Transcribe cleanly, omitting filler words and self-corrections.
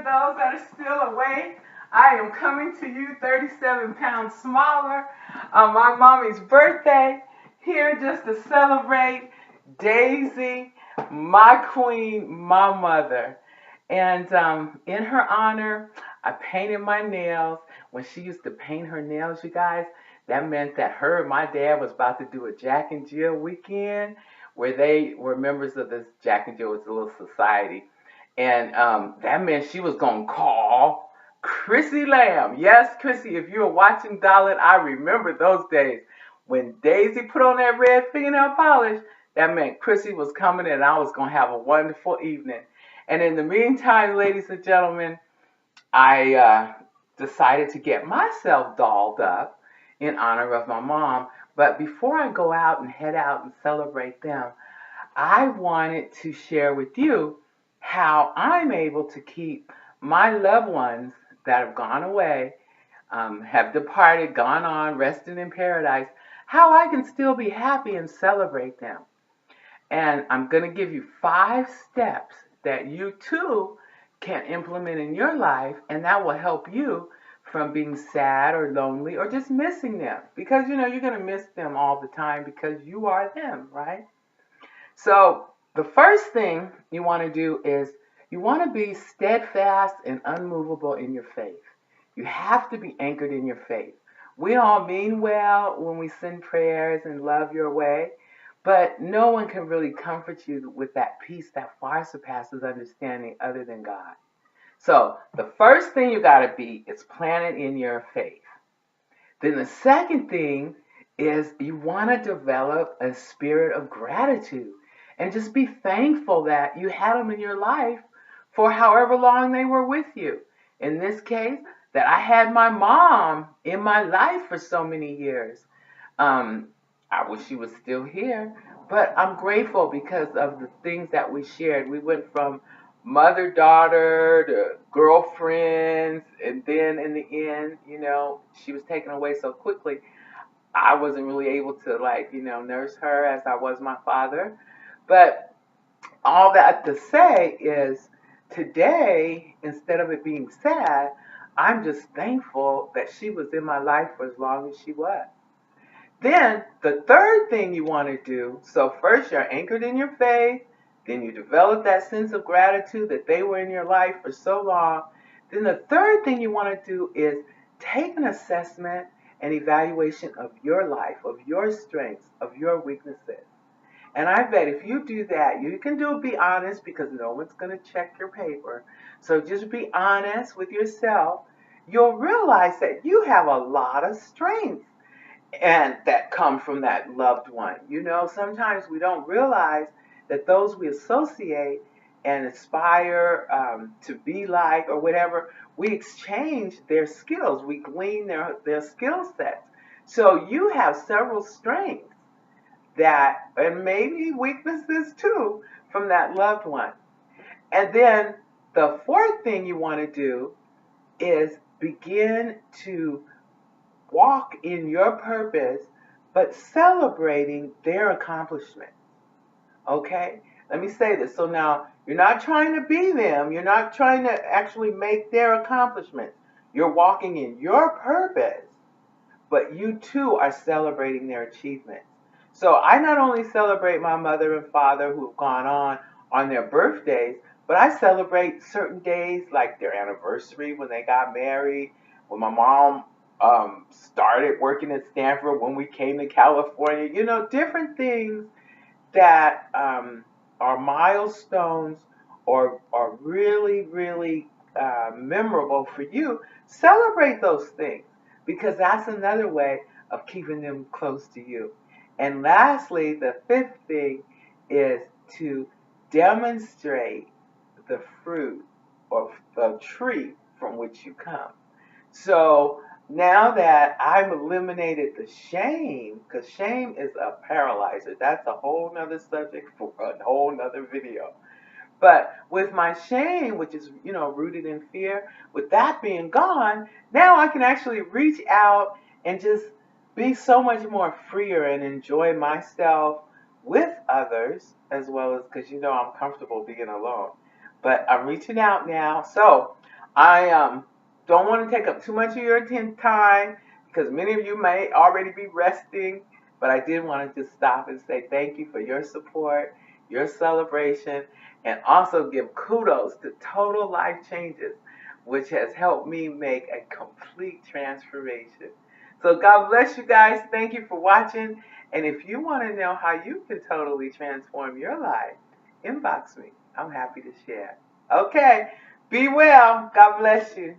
those that are still awake. I am coming to you 37 pounds smaller on my mommy's birthday, here just to celebrate Daisy, my queen, my mother. And in her honor, I painted my nails. When she used to paint her nails, you guys, that meant that her and my dad was about to do a Jack and Jill weekend where they were members of this Jack and Jill was a little society. And that meant she was going to call Chrissy Lamb. Yes, Chrissy, if you were watching Dalit, I remember those days. When Daisy put on that red fingernail polish, that meant Chrissy was coming and I was going to have a wonderful evening. And in the meantime, ladies and gentlemen, I decided to get myself dolled up in honor of my mom. But before I go out and head out and celebrate them, I wanted to share with you how I'm able to keep my loved ones that have gone away, have departed, gone on, resting in paradise, how I can still be happy and celebrate them. And I'm going to give you 5 steps that you too can implement in your life, and that will help you from being sad or lonely or just missing them. Because, you're going to miss them all the time because you are them, right? So the first thing you want to do is you want to be steadfast and unmovable in your faith. You have to be anchored in your faith. We all mean well when we send prayers and love your way, but no one can really comfort you with that peace that far surpasses understanding other than God. So the first thing you got to be is planted in your faith. Then the second thing is you want to develop a spirit of gratitude and just be thankful that you had them in your life for however long they were with you. In this case, that I had my mom in my life for so many years. I wish she was still here, but I'm grateful because of the things that we shared. We went from mother daughter to girlfriends, and then in the end, she was taken away so quickly. I wasn't really able to nurse her as I was my father. But all that to say is today, instead of it being sad, I'm just thankful that she was in my life for as long as she was. Then the third thing you want to do, so first you're anchored in your faith, then you develop that sense of gratitude that they were in your life for so long. Then the third thing you want to do is take an assessment and evaluation of your life, of your strengths, of your weaknesses. And I bet if you do that, you can be honest because no one's going to check your paper. So just be honest with yourself. You'll realize that you have a lot of strengths and that come from that loved one. Sometimes we don't realize that those we associate and aspire to be like or whatever, we exchange their skills. We glean their skill sets. So you have several strengths that, and maybe weaknesses too, from that loved one. And then the fourth thing you want to do is begin to walk in your purpose, but celebrating their accomplishments. Okay? Let me say this. So now, you're not trying to be them. You're not trying to actually make their accomplishments. You're walking in your purpose, but you too are celebrating their achievements. So I not only celebrate my mother and father who have gone on their birthdays, but I celebrate certain days like their anniversary when they got married, when my mom started working at Stanford, when we came to California, different things that are milestones or are really, really memorable for you. Celebrate those things because that's another way of keeping them close to you. And lastly, the fifth thing is to demonstrate the fruit of the tree from which you come. So now that I've eliminated the shame, because shame is a paralyzer, that's a whole nother subject for a whole nother video. But with my shame, which is, rooted in fear, with that being gone, now I can actually reach out and just be so much more freer and enjoy myself with others as well as, because I'm comfortable being alone. But I'm reaching out now. So I don't want to take up too much of your time because many of you may already be resting, but I did want to just stop and say thank you for your support, your celebration, and also give kudos to Total Life Changes, which has helped me make a complete transformation. So God bless you guys. Thank you for watching. And if you want to know how you can totally transform your life, inbox me. I'm happy to share. Okay. Be well. God bless you.